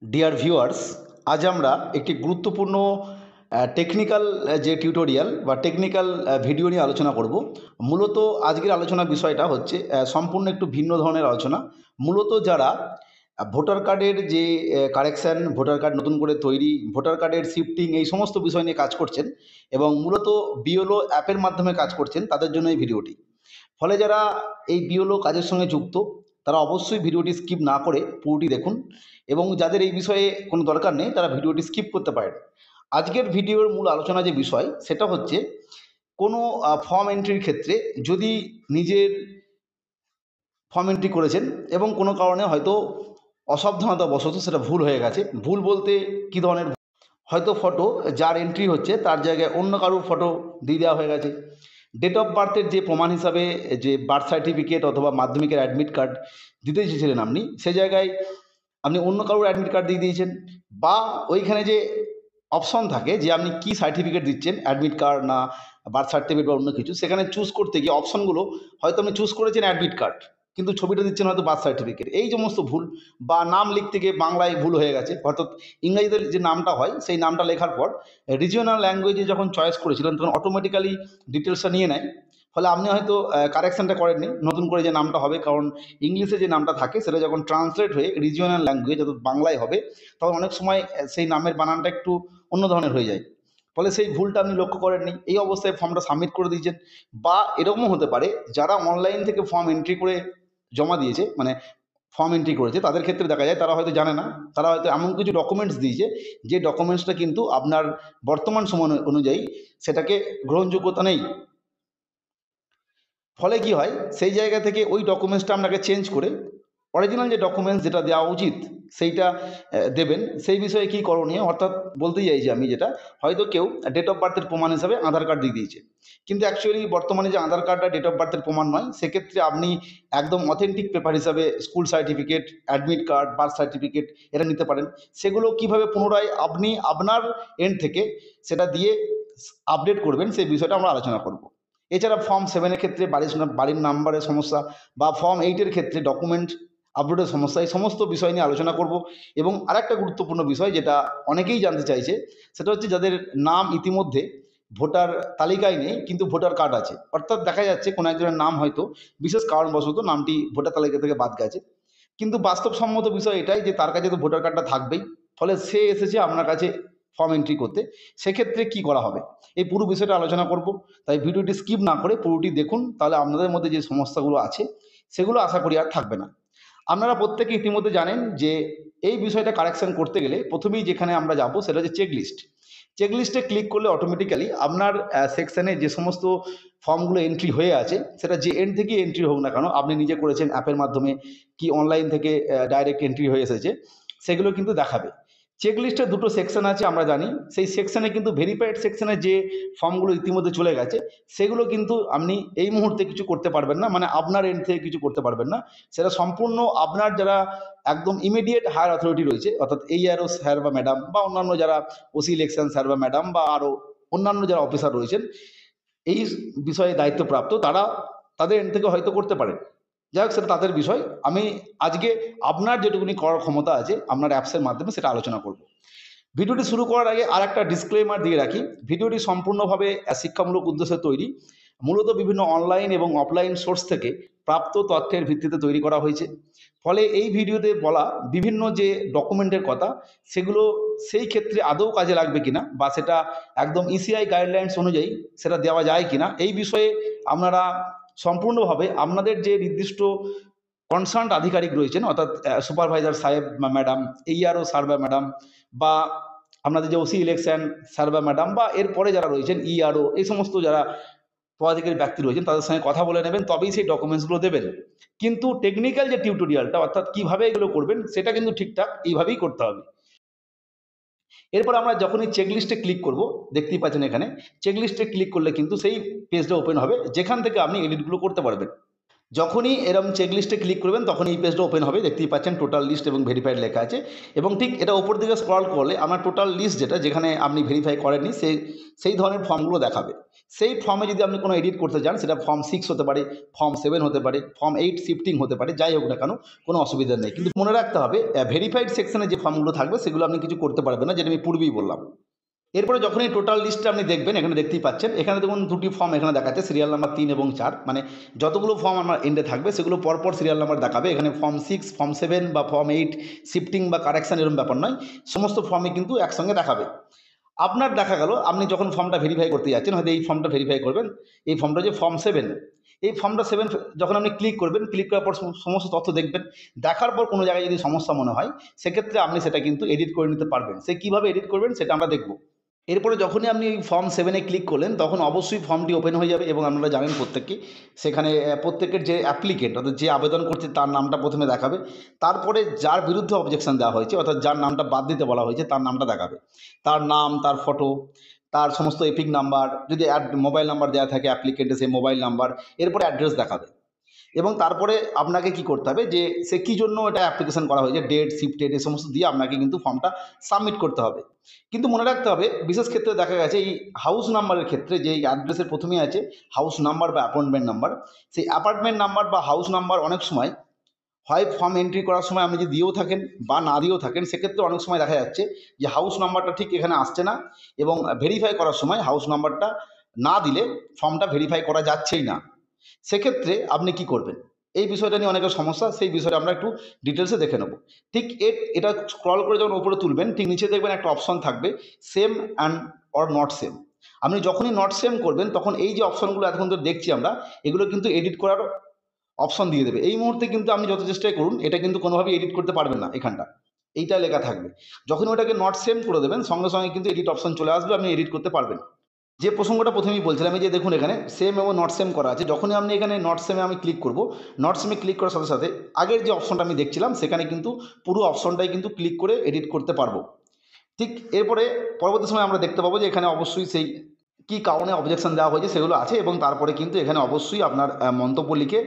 Dear viewers, আজ আমরা একটি গুরুত্বপূর্ণ টেকনিক্যাল যে টিউটোরিয়াল বা টেকনিক্যাল ভিডিও নিয়ে আলোচনা করব। মূলত আজকের আলোচনার বিষয়টা হচ্ছে সম্পূর্ণ একটু ভিন্ন ধরনের আলোচনা। মূলত যারা ভোটার কার্ডের যে কারেকশান, ভোটার কার্ড নতুন করে তৈরি, ভোটার কার্ডের শিফটিং, এই সমস্ত বিষয় নিয়ে কাজ করছেন এবং মূলত বিএলও অ্যাপের মাধ্যমে কাজ করছেন, তাদের জন্য এই ভিডিওটি। ফলে যারা এই বিএলও কাজের সঙ্গে যুক্ত, তারা অবশ্যই ভিডিওটি স্কিপ না করে পুরোটি দেখুন, এবং যাদের এই বিষয়ে কোনো দরকার নেই তারা ভিডিওটি স্কিপ করতে পারেন। আজকের ভিডিওর মূল আলোচনা যে বিষয় সেটা হচ্ছে কোনো ফর্ম এন্ট্রির ক্ষেত্রে যদি নিজের ফর্ম এন্ট্রি করেছেন এবং কোনো কারণে হয়তো অসাবধানতাবশত সেটা ভুল হয়ে গেছে। ভুল বলতে কী ধরনের? হয়তো ফটো যার এন্ট্রি হচ্ছে তার জায়গায় অন্য কারোর ফটো দিয়ে দেওয়া হয়ে গেছে। ডেট অফ বার্থের যে প্রমাণ হিসাবে যে বার্থ সার্টিফিকেট অথবা মাধ্যমিকের অ্যাডমিট কার্ড দিতে চেয়েছিলেন আপনি, সে জায়গায় আপনি অন্য কারোর অ্যাডমিট কার্ড দিয়ে দিয়েছেন। বা ওইখানে যে অপশন থাকে যে আপনি কি সার্টিফিকেট দিচ্ছেন, অ্যাডমিট কার্ড না বার্থ সার্টিফিকেট বা অন্য কিছু, সেখানে চুজ করতে গিয়ে অপশনগুলো হয়তো আপনি চুজ করেছেন অ্যাডমিট কার্ড, কিন্তু ছবিটা দিচ্ছেন হয়তো বার্থ সার্টিফিকেট। এই সমস্ত ভুল, বা নাম লিখতে গিয়ে বাংলায় ভুল হয়ে গেছে, অর্থাৎ ইংরেজিতে যে নামটা হয় সেই নামটা লেখার পর রিজিওনাল ল্যাঙ্গুয়েজে যখন চয়েস করেছিলেন তখন অটোমেটিক্যালি ডিটেলসটা নিয়ে নেয়। ফলে আপনি হয়তো কারেকশানটা করেননি, নতুন করে যে নামটা হবে, কারণ ইংলিশে যে নামটা থাকে সেটা যখন ট্রান্সলেট হয়ে রিজিওনাল ল্যাঙ্গুয়েজ অর্থাৎ বাংলায় হবে, তখন অনেক সময় সেই নামের বানানটা একটু অন্য ধরনের হয়ে যায়। ফলে সেই ভুলটা আপনি লক্ষ্য করেননি, এই অবস্থায় ফর্মটা সাবমিট করে দিয়েছেন। বা এরকমও হতে পারে যারা অনলাইন থেকে ফর্ম এন্ট্রি করে জমা দিয়েছে, মানে ফর্ম এন্ট্রি করেছে, তাদের ক্ষেত্রে দেখা যায় তারা হয়তো জানে না, তারা হয়তো এমন কিছু ডকুমেন্টস দিয়েছে যে ডকুমেন্টসটা কিন্তু আপনার বর্তমান সময় অনুযায়ী সেটাকে গ্রহণযোগ্যতা নেই। ফলে কি হয়, সেই জায়গা থেকে ওই ডকুমেন্টসটা আপনাকে চেঞ্জ করে অরিজিনাল যে ডকুমেন্টস যেটা দেওয়া উচিত সেইটা দেবেন। সেই বিষয়ে কী করণীয়, অর্থাৎ বলতে চাইছি আমি যেটা, হয়তো কেউ ডেট অফ বার্থের প্রমাণ হিসাবে আধার কার্ড দিয়ে দিয়েছে, কিন্তু অ্যাকচুয়ালি বর্তমানে যে আধার কার্ডটা ডেট অফ বার্থের প্রমাণ নয়, সেক্ষেত্রে আপনি একদম অথেন্টিক পেপার হিসাবে school certificate, admit card, birth certificate এটা নিতে পারেন। সেগুলো কিভাবে পুনরায় আপনি আপনার এন্ড থেকে সেটা দিয়ে আপডেট করবেন, সেই বিষয়টা আমরা আলোচনা করব। এছাড়া ফর্ম 7-এর ক্ষেত্রে বাড়ির নাম্বারের সমস্যা, বা ফর্ম 8-এর ক্ষেত্রে ডকুমেন্ট আপলোডের সমস্যা, এই সমস্ত বিষয় নিয়ে আলোচনা করব। এবং আরেকটা গুরুত্বপূর্ণ বিষয় যেটা অনেকেই জানতে চাইছে, সেটা হচ্ছে যাদের নাম ইতিমধ্যে ভোটার তালিকায় নেই কিন্তু ভোটার কার্ড আছে, অর্থাৎ দেখা যাচ্ছে কোনো একজনের নাম হয়তো বিশেষ কারণবশত নামটি ভোটার তালিকা থেকে বাদ গেছে, কিন্তু বাস্তবসম্মত বিষয় এটাই যে তার কাছে তো ভোটার কার্ডটা থাকবেই। ফলে সে এসেছে আপনার কাছে ফর্ম এন্ট্রি করতে, সেক্ষেত্রে কি করা হবে, এই পুরো বিষয়টা আলোচনা করব। তাই ভিডিওটি স্কিপ না করে পুরোটি দেখুন, তাহলে আপনাদের মধ্যে যে সমস্যাগুলো আছে সেগুলো আশা করি আর থাকবে না। আপনারা প্রত্যেকে ইতিমধ্যে জানেন যে এই বিষয়টা কারেকশন করতে গেলে প্রথমেই যেখানে আমরা যাব সেটা হচ্ছে চেকলিস্ট। চেকলিস্টে ক্লিক করলে অটোমেটিক্যালি আপনার সেকশানে যে সমস্ত ফর্মগুলো এন্ট্রি হয়ে আছে, সেটা যে এন্ড থেকে এন্ট্রি হোক না কেন, আপনি নিজে করেছেন অ্যাপের মাধ্যমে কি অনলাইন থেকে ডাইরেক্ট এন্ট্রি হয়ে এসেছে, সেগুলো কিন্তু দেখাবে। চেকলিস্টের দুটো সেকশন আছে আমরা জানি, সেই সেকশনে কিন্তু ভেরিফাইড সেকশনে যে ফর্মগুলো ইতিমধ্যে চলে গেছে সেগুলো কিন্তু আপনি এই মুহূর্তে কিছু করতে পারবেন না, মানে আপনার এন্ড থেকে কিছু করতে পারবেন না। সেটা সম্পূর্ণ আপনার যারা একদম ইমিডিয়েট হায়ার অথরিটি রয়েছে, অর্থাৎ ARO স্যার বা ম্যাডাম, বা অন্যান্য যারা ওসি ইলেকশন স্যার বা ম্যাডাম, বা আরও অন্যান্য যারা অফিসার রয়েছেন এই বিষয়ে দায়িত্বপ্রাপ্ত, তারা তাদের এন্ড থেকে হয়তো করতে পারেন। যাই হোক, সেটা তাদের বিষয়। আমি আজকে আপনার যেটুকুনি করার ক্ষমতা আছে আপনার অ্যাপসের মাধ্যমে সেটা আলোচনা করব। ভিডিওটি শুরু করার আগে আর একটা ডিসক্লেমার দিয়ে রাখি, ভিডিওটি সম্পূর্ণভাবে শিক্ষামূলক উদ্দেশ্যে তৈরি, মূলত বিভিন্ন অনলাইন এবং অফলাইন সোর্স থেকে প্রাপ্ত তথ্যের ভিত্তিতে তৈরি করা হয়েছে। ফলে এই ভিডিওতে বলা বিভিন্ন যে ডকুমেন্টের কথা, সেগুলো সেই ক্ষেত্রে আদৌ কাজে লাগবে কিনা, বা সেটা একদম ইসিআই গাইডলাইন্স অনুযায়ী সেটা দেওয়া যায় কিনা, এই বিষয়ে আপনারা সম্পূর্ণভাবে আপনাদের যে নির্দিষ্ট কনসার্ন আধিকারিক রয়েছেন, অর্থাৎ সুপারভাইজার সাহেব বা ম্যাডাম, ARO স্যার বা ম্যাডাম, বা আপনাদের যে ওসি ইলেকশন স্যার বা ম্যাডাম, বা এরপরে যারা রয়েছেন ERO, এই সমস্ত যারা পদাধিকারী ব্যক্তি রয়েছেন তাদের সঙ্গে কথা বলে নেবেন, তবেই সেই ডকুমেন্টসগুলো দেবেন। কিন্তু টেকনিক্যাল যে টিউটোরিয়ালটা, অর্থাৎ কীভাবে এগুলো করবেন, সেটা কিন্তু ঠিকঠাক এইভাবেই করতে হবে। এরপর আমরা যখনই চেকলিস্টে ক্লিক করব, দেখতেই পাচ্ছেন এখানে চেকলিস্টে ক্লিক করলে কিন্তু সেই পেজটা ওপেন হবে যেখান থেকে আপনি এডিটগুলো করতে পারবেন। যখনই এরকম চেকলিস্টে ক্লিক করবেন তখন এই পেজটা ওপেন হবে, দেখতেই পাচ্ছেন টোটাল লিস্ট এবং ভেরিফাইড লেখা আছে। এবং ঠিক এটা ওপর দিকে স্ক্রল করলে আমার টোটাল লিস্ট যেটা, যেখানে আপনি ভেরিফাই করেননি সেই ধরনের ফর্মগুলো দেখাবে। সেই ফর্মে যদি আপনি কোনো এডিট করতে চান, সেটা ফর্ম 6 হতে পারে, ফর্ম 7 হতে পারে, ফর্ম 8 শিফটিং হতে পারে, যাই হোক না কেন কোনো অসুবিধা নেই। কিন্তু মনে রাখতে হবে ভেরিফাইড সেকশনে যে ফর্মগুলো থাকবে সেগুলো আপনি কিছু করতে পারবেন না, যেটা আমি পূর্বেই বললাম। এরপরে যখন এই টোটাল লিস্টটা আপনি দেখবেন, এখানে দেখতেই পাচ্ছেন, এখানে দেখুন দুটি ফর্ম এখানে দেখাচ্ছে, সিরিয়াল নাম্বার 3 এবং 4, মানে যতগুলো ফর্ম আমার এন্ডে থাকবে সেগুলো পরপর সিরিয়াল নাম্বার দেখাবে। এখানে ফর্ম 6, ফর্ম 7 বা ফর্ম 8 শিফটিং বা কারেকশন এরকম ব্যাপার নয়, সমস্ত ফর্মই কিন্তু একসঙ্গে দেখাবে। আপনার দেখা গেল আপনি যখন ফর্মটা ভেরিফাই করতে যাচ্ছেন, হয়তো এই ফর্মটা ভেরিফাই করবেন, এই ফর্মটা যে ফর্ম 7, এই ফর্মটা 7 যখন আপনি ক্লিক করবেন, ক্লিক করার পর সমস্ত তথ্য দেখবেন। দেখার পর কোনো জায়গায় যদি সমস্যা মনে হয়, সেক্ষেত্রে আপনি সেটা কিন্তু এডিট করে নিতে পারবেন। সে কীভাবে এডিট করবেন সেটা আমরা দেখব। এরপরে যখনই আপনি ফর্ম 7-এ ক্লিক করলেন, তখন অবশ্যই ফর্মটি ওপেন হয়ে যাবে এবং আপনারা জানেন প্রত্যেকেই, সেখানে প্রত্যেকের যে অ্যাপ্লিকেন্ট অর্থাৎ যে আবেদন করছে তার নামটা প্রথমে দেখাবে। তারপরে যার বিরুদ্ধে অবজেকশন দেওয়া হয়েছে অর্থাৎ যার নামটা বাদ দিতে বলা হয়েছে তার নামটা দেখাবে। তার নাম, তার ফটো, তার সমস্ত এপিক নাম্বার, যদি মোবাইল নাম্বার দেওয়া থাকে অ্যাপ্লিকেন্টের সেই মোবাইল নাম্বার, এরপরে অ্যাড্রেস দেখাবে। এবং তারপরে আপনাকে কি করতে হবে, যে সে কী জন্য এটা অ্যাপ্লিকেশন করা হয়েছে, ডেট, শিফটেড, এই সমস্ত দিয়ে আপনাকে কিন্তু ফর্মটা সাবমিট করতে হবে। কিন্তু মনে রাখতে হবে, বিশেষ ক্ষেত্রে দেখা গেছে এই হাউস নাম্বারের ক্ষেত্রে, যে অ্যাড্রেসের প্রথমেই আছে হাউস নাম্বার বা অ্যাপয়েন্টমেন্ট নাম্বার, সেই অ্যাপার্টমেন্ট নাম্বার বা হাউস নাম্বার অনেক সময় হয় ফর্ম এন্ট্রি করার সময় আপনি যদি দিয়েও থাকেন বা না দিয়েও থাকেন, সেক্ষেত্রে অনেক সময় দেখা যাচ্ছে যে হাউস নাম্বারটা ঠিক এখানে আসছে না, এবং ভেরিফাই করার সময় হাউস নাম্বারটা না দিলে ফর্মটা ভেরিফাই করা যাচ্ছেই না। সেক্ষেত্রে আপনি কি করবেন, এই বিষয়টা নিয়ে অনেকের সমস্যা, সেই বিষয়টা আমরা একটু ডিটেলসে দেখে নেব। ঠিক এটা স্ক্রল করে যখন উপরে তুলবেন, ঠিক নিচে দেখবেন একটা অপশন থাকবে same and or not same. আপনি যখনই নট সেম করবেন, তখন এই যে অপশনগুলো এতক্ষণ ধরে দেখছি আমরা, এগুলো কিন্তু এডিট করার অপশন দিয়ে দেবে। এই মুহূর্তে কিন্তু আপনি যত চেষ্টাই করুন, এটা কিন্তু কোনোভাবেই এডিট করতে পারবেন না। এখানটা এইটা লেখা থাকবে, যখন ওটাকে নট সেম করে দেবেন সঙ্গে সঙ্গে কিন্তু এডিট অপশন চলে আসবে, আপনি এডিট করতে পারবেন। যে প্রসঙ্গটা প্রথমেই বলছিলাম, এই যে দেখুন এখানে সেম এবং নট সেম করা আছে, যখনই আপনি এখানে নট সেমে আমি ক্লিক করব, নট সেমে ক্লিক করার সাথে সাথে আগের যে অপশনটা আমি দেখছিলাম সেখানে কিন্তু পুরো অপশনটাই কিন্তু ক্লিক করে এডিট করতে পারবো। ঠিক এরপরে পরবর্তী সময় আমরা দেখতে পাবো যে এখানে অবশ্যই সেই কী কারণে অবজেকশন দেওয়া হয়েছে সেগুলো আছে, এবং তারপরে কিন্তু এখানে অবশ্যই আপনার মন্তব্য লিখে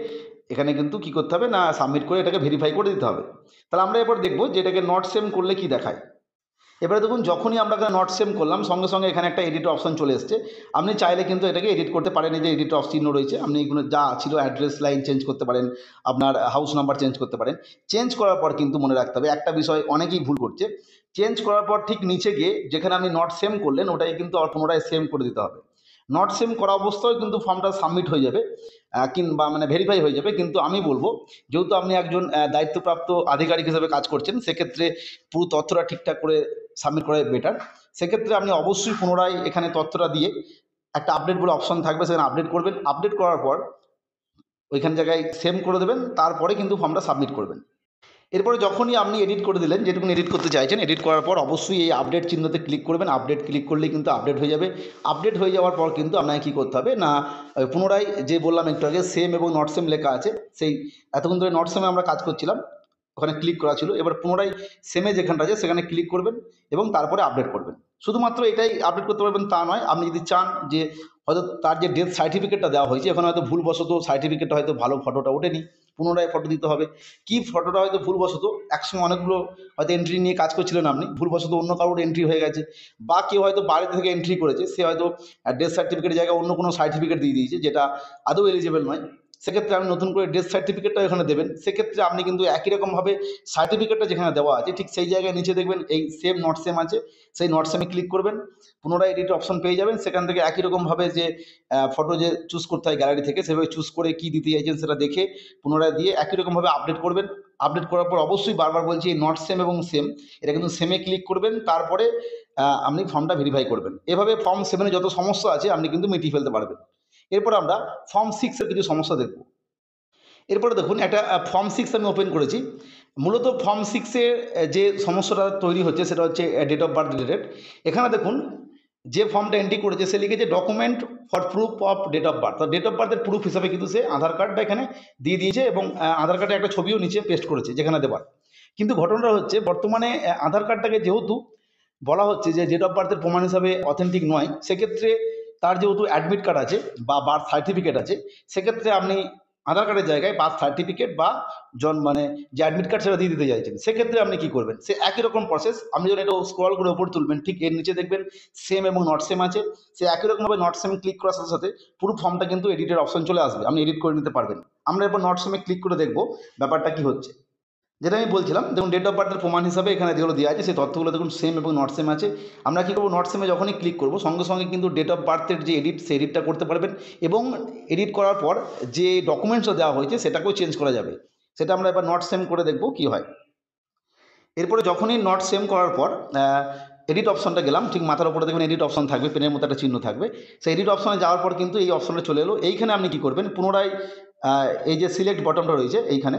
এখানে কিন্তু কী করতে হবে না, সাবমিট করে এটাকে ভেরিফাই করে দিতে হবে। তাহলে আমরা এরপর দেখবো যে এটাকে নট সেম করলে কি দেখায়। এবারে দেখুন, যখনই আমরা এখানে নট সেম করলাম, সঙ্গে সঙ্গে এখানে একটা এডিট অপশন চলে এসছে। আপনি চাইলে কিন্তু এটাকে এডিট করতে পারেন, এই যে এডিট চিহ্ন রয়েছে, আপনি এগুলো যা ছিল অ্যাড্রেস লাইন চেঞ্জ করতে পারেন, আপনার হাউস নাম্বার চেঞ্জ করতে পারেন। চেঞ্জ করার পর কিন্তু মনে রাখতে হবে একটা বিষয়, অনেকেই ভুল করছে, চেঞ্জ করার পর ঠিক নিচে গিয়ে যেখানে আপনি নট সেম করলেন ওটাই কিন্তু আবার পুনরায় সেম করে দিতে হবে। নট সেম করা অবস্থায় কিন্তু ফর্মটা সাবমিট হয়ে যাবে, কিংবা মানে ভেরিফাই হয়ে যাবে। কিন্তু আমি বলবো, যেহেতু আপনি একজন দায়িত্বপ্রাপ্ত আধিকারিক হিসেবে কাজ করছেন, সেক্ষেত্রে পুরো তথ্যটা ঠিকঠাক করে সাবমিট করাই বেটার। সেক্ষেত্রে আপনি অবশ্যই পুনরায় এখানে তথ্যটা দিয়ে একটা আপডেট বলে অপশন থাকবে, সেখানে আপডেট করবেন। আপডেট করার পর ওইখান জায়গায় সেম করে দেবেন, তারপরে কিন্তু ফর্মটা সাবমিট করবেন। এরপরে যখনই আপনি এডিট করে দিলেন, যেটুকুন এডিট করতে চাইছেন, এডিট করার পর অবশ্যই এই আপডেট চিহ্নতে ক্লিক করবেন। আপডেট ক্লিক করলেই কিন্তু আপডেট হয়ে যাবে। আপডেট হয়ে যাওয়ার পর কিন্তু আপনাকে কী করতে হবে না, পুনরায় যে বললাম একটু আগে সেম এবং নট সেম লেখা আছে, সেই এতক্ষণ ধরে নট সেমে আমরা কাজ করছিলাম, ওখানে ক্লিক করা ছিল। এবার পুনরায় সেমে যেখানটা আছে সেখানে ক্লিক করবেন এবং তারপরে আপডেট করবেন। শুধুমাত্র এটাই আপডেট করতে পারবেন তা নয়, আপনি যদি চান যে হয়তো তার যে ডেথ সার্টিফিকেটটা দেওয়া হয়েছে, এখন হয়তো ভুলবশত সার্টিফিকেটটা হয়তো ভালো ফটোটা ওঠেনি, পুনরায় ফটো দিতে হবে। কি ফটোটা হয়তো ভুলবশত একসঙ্গে অনেকগুলো হয়তো এন্ট্রি নিয়ে কাজ করছিলেন আপনি, ভুলবশত অন্য কারোর এন্ট্রি হয়ে গেছে, বা কেউ হয়তো বাইরে থেকে এন্ট্রি করেছে, সে হয়তো ডেথ সার্টিফিকেটের জায়গায় অন্য কোনো সার্টিফিকেট দিয়ে দিয়েছে যেটা আদৌ এলিজেবল নয়। সেক্ষেত্রে আপনি নতুন করে ডেথ সার্টিফিকেটটা এখানে দেবেন। সেক্ষেত্রে আপনি কিন্তু একই রকমভাবে সার্টিফিকেটটা যেখানে দেওয়া আছে ঠিক সেই জায়গায় নিচে দেখবেন এই সেম নট সেম আছে, সেই নট সেমে ক্লিক করবেন, পুনরায় এডিট অপশন পেয়ে যাবেন। সেখান থেকে একই রকমভাবে যে ফটো যে চুজ করতে হয় গ্যালারি থেকে, সেভাবে চুজ করে কী দিতে চাইছেন সেটা দেখে পুনরায় দিয়ে একই রকমভাবে আপডেট করবেন। আপডেট করার পর অবশ্যই বারবার বলছি, এই নট সেম এবং সেম এটা কিন্তু সেমে ক্লিক করবেন, তারপরে আপনি ফর্মটা ভেরিফাই করবেন। এভাবে ফর্ম 7-এ যত সমস্যা আছে আপনি কিন্তু মিটিয়ে ফেলতে পারবেন। এরপর আমরা ফর্ম 6-এর কিছু সমস্যা দেখব। এরপরে দেখুন, একটা ফর্ম 6 আমি ওপেন করেছি। মূলত ফর্ম 6-এর যে সমস্যাটা তৈরি হচ্ছে সেটা হচ্ছে ডেট অফ বার্থ রিলেটেড। এখানে দেখুন, যে ফর্মটা এন্ট্রি করেছে সে লিখেছে document for proof of date of birth. Date of বার্থের প্রুফ হিসাবে কিন্তু সে আধার কার্ডটা এখানে দিয়ে দিয়েছে, এবং আধার কার্ডে একটা ছবিও নিচে পেস্ট করেছে যেখানে দেবার। কিন্তু ঘটনাটা হচ্ছে, বর্তমানে আধার কার্ডটাকে যেহেতু বলা হচ্ছে যে ডেট অফ বার্থের প্রমাণ হিসাবে অথেন্টিক নয়, সেক্ষেত্রে তার যেহেতু অ্যাডমিট কার্ড আছে বা বার্থ সার্টিফিকেট আছে, সেক্ষেত্রে আপনি আধার কার্ডের জায়গায় বার্থ সার্টিফিকেট বা মানে যে অ্যাডমিট কার্ড সেটা দিয়ে দিতে চাইছেন, সেক্ষেত্রে আপনি কি করবেন? সে একই রকম প্রসেস। আপনি যখন এটা স্ক্রল করে উপর তুলবেন, ঠিক এর নিচে দেখবেন সেম এবং নট সেম আছে। সে একই রকমভাবে নট সেম ক্লিক করার সাথে সাথে পুরো ফর্মটা কিন্তু এডিটের অপশন চলে আসবে, আপনি এডিট করে নিতে পারবেন। আমরা এরপর নট সেমে ক্লিক করে দেখবো ব্যাপারটা কি হচ্ছে। যেটা আমি বলছিলাম, দেখুন ডেট অফ বার্থের প্রমাণ হিসাবে এখানে যেগুলো দেওয়া আছে সেই তথ্যগুলো দেখুন সেম এবং নট সেম আছে। আমরা কী করবো, নট সেমে যখনই ক্লিক করবো সঙ্গে সঙ্গে কিন্তু ডেট অফ বার্থের যে এডিট, সেই এডিটটা করতে পারবেন এবং এডিট করার পর যে ডকুমেন্টসও দেওয়া হয়েছে সেটাকেও চেঞ্জ করা যাবে। সেটা আমরা এবার নট সেম করে দেখবো কী হয়। এরপরে যখনই নট সেম করার পর এডিট অপশনটা গেলাম, ঠিক মাথার উপরে দেখবেন এডিট অপশন থাকবে, পেনের মতো একটা চিহ্ন থাকবে। সেই এডিট অপশনে যাওয়ার পর কিন্তু এই অপশনে চলে এলো। এইখানে আপনি কি করবেন, পুনরায় এই যে সিলেক্ট বটনটা রয়েছে এইখানে,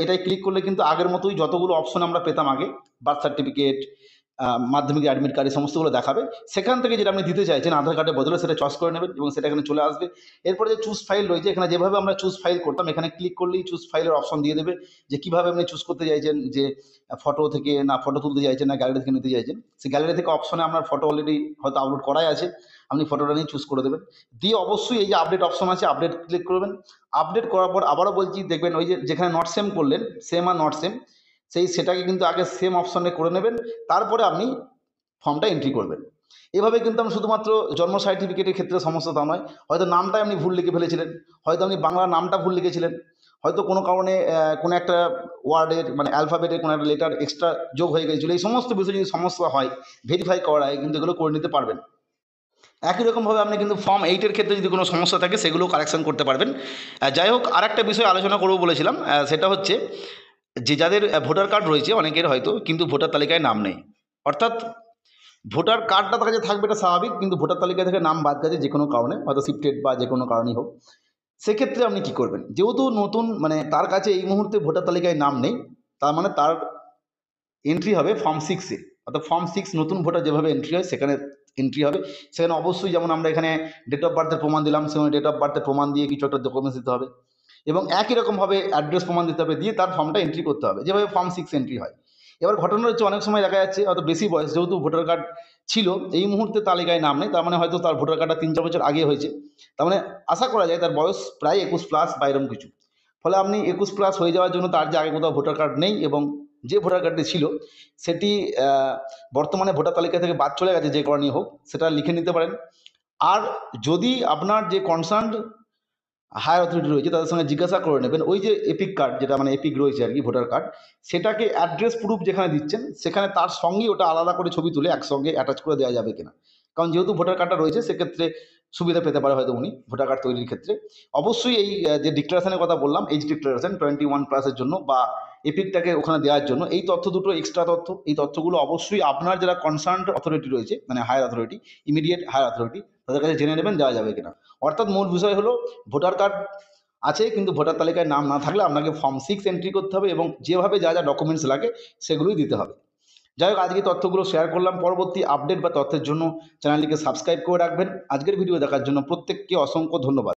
এটাই ক্লিক করলে কিন্তু আগের মতোই যতগুলো অপশন আমরা পেতাম আগে, বার্থ সার্টিফিকেট, মাধ্যমিক অ্যাডমিট কার্ড, এই সমস্তগুলো দেখাবে। সেখান থেকে যেটা আপনি দিতে চাইছেন আধার কার্ডের বদলে সেটা চয়েস করে নেবেন এবং সেটা এখানে চলে আসবে। এরপরে যে চুজ ফাইল রয়েছে, এখানে যেভাবে আমরা চুজ ফাইল করতাম, এখানে ক্লিক করলেই চুজ ফাইলের অপশন দিয়ে দেবে যে কীভাবে আপনি চুজ করতে চাইছেন, যে ফটো থেকে না ফটো তুলতে চাইছেন না গ্যালারি থেকে নিতে চাইছেন। সেই গ্যালারি থেকে অপশনে আপনার ফটো অলরেডি হয়তো আপলোড করাই আছে, আপনি ফটোটা নিয়ে চুজ করে দেবেন। দিয়ে অবশ্যই এই যে আপডেট অপশন আছে, আপডেট ক্লিক করবেন। আপডেট করার পর আবারও বলছি, দেখবেন ওই যে যেখানে নট সেম করলেন, সেম আর নট সেম, সেটাকে কিন্তু আগে সেম অপশনে করে নেবেন, তারপরে আপনি ফর্মটা এন্ট্রি করবেন। এভাবে কিন্তু আমি শুধুমাত্র জন্ম সার্টিফিকেটের ক্ষেত্রে সমস্যা তা নয়, হয়তো নামটাই আপনি ভুল লিখে ফেলেছিলেন, হয়তো আপনি বাংলা নামটা ভুল লিখেছিলেন, হয়তো কোনো কারণে কোনো একটা ওয়ার্ডের মানে অ্যালফাবেটের কোনো একটা লেটার এক্সট্রা যোগ হয়ে গিয়েছিলো, এই সমস্ত বিষয় যদি সমস্যা হয় ভেরিফাই করার আগে কিন্তু এগুলো করে নিতে পারবেন। একই রকমভাবে আপনি কিন্তু ফর্ম 8-এর ক্ষেত্রে যদি কোনো সমস্যা থাকে সেগুলো কারেকশন করতে পারবেন। যাই হোক, আরেকটা বিষয় আলোচনা করবো বলেছিলাম, সেটা হচ্ছে যে যাদের ভোটার কার্ড রয়েছে অনেকের হয়তো, কিন্তু ভোটার তালিকায় নাম নেই। অর্থাৎ ভোটার কার্ডটা তার কাছে থাকবে, এটা স্বাভাবিক, কিন্তু ভোটার তালিকা থেকে নাম বাদ গেছে যে কোনো কারণে, হয়তো শিফটেড বা যে কোনো কারণেই হোক। সেক্ষেত্রে আপনি কী করবেন, যেহেতু নতুন মানে তার কাছে এই মুহূর্তে ভোটার তালিকায় নাম নেই, তার মানে তার এন্ট্রি হবে ফর্ম 6-এ। অর্থাৎ ফর্ম 6 নতুন ভোটার যেভাবে এন্ট্রি হয় সেখানে এন্ট্রি হবে। সেখানে অবশ্যই যেমন আমরা এখানে ডেট অফ বার্থের প্রমাণ দিলাম, সেখানে ডেট অফ বার্থের প্রমাণ দিয়ে কিছু একটা ডকুমেন্টস দিতে হবে এবং একই রকমভাবে অ্যাড্রেস প্রমাণ দিতে হবে, দিয়ে তার ফর্মটা এন্ট্রি করতে হবে, যেভাবে ফর্ম 6 এন্ট্রি হয়। এবার ঘটনা হচ্ছে অনেক সময় দেখা যাচ্ছে হয়তো বেশি বয়স, যেহেতু ভোটার কার্ড ছিল এই মুহূর্তে তালিকায় নাম নেই, তার মানে হয়তো তার ভোটার কার্ডটা 3-4 বছর আগে হয়েছে, তার মানে আশা করা যায় তার বয়স প্রায় 21+ বা এরকম কিছু। ফলে আপনি 21+ হয়ে যাওয়ার জন্য তার যে আগে কোথাও ভোটার কার্ড নেই এবং যে ভোটার কার্ডটি ছিল সেটি বর্তমানে ভোটার তালিকা থেকে বাদ চলে গেছে, যে কারণেই হোক সেটা লিখে নিতে পারেন। আর যদি আপনার যে কনসার্ন হায়ার অথরিটি রয়েছে তাদের সঙ্গে জিজ্ঞাসা করে নেবেন, ওই যে এপিক কার্ড, যেটা মানে এপিক রয়েছে আর কি ভোটার কার্ড, সেটাকে অ্যাড্রেস প্রুফ যেখানে দিচ্ছেন সেখানে তার সঙ্গে ওটা আলাদা করে ছবি তুলে একসঙ্গে অ্যাটাচ করে দেওয়া যাবে কিনা। কারণ যেহেতু ভোটার কার্ডটা রয়েছে সেক্ষেত্রে সুবিধা পেতে পারে হয়তো উনি ভোটার কার্ড তৈরির ক্ষেত্রে। অবশ্যই এই যে ডিক্লারেশনের কথা বললাম, এইজ ডিক্লারেশন 21+-এর জন্য বা এপিকটাকে ওখানে দেওয়ার জন্য, এই তথ্য দুটো এক্সট্রা তথ্য, এই তথ্যগুলো অবশ্যই আপনার যারা কনসার্ন অথরিটি রয়েছে মানে higher authority, immediate higher authority, তাদের কাছে জেনে নেবেন দেওয়া যাবে কিনা। অর্থাৎ মূল বিষয় হলো ভোটার কার্ড আছে কিন্তু ভোটার তালিকায় নাম না থাকলে আপনাকে ফর্ম 6 এন্ট্রি করতে হবে এবং যেভাবে যা যা ডকুমেন্টস লাগে সেগুলোই দিতে হবে। যাই হোক, আজকে তথ্যগুলো শেয়ার করলাম। পরবর্তী আপডেট বা তথ্যের জন্য চ্যানেলটিকে সাবস্ক্রাইব করে রাখবেন। আজকের ভিডিও দেখার জন্য প্রত্যেককে অসংখ্য ধন্যবাদ।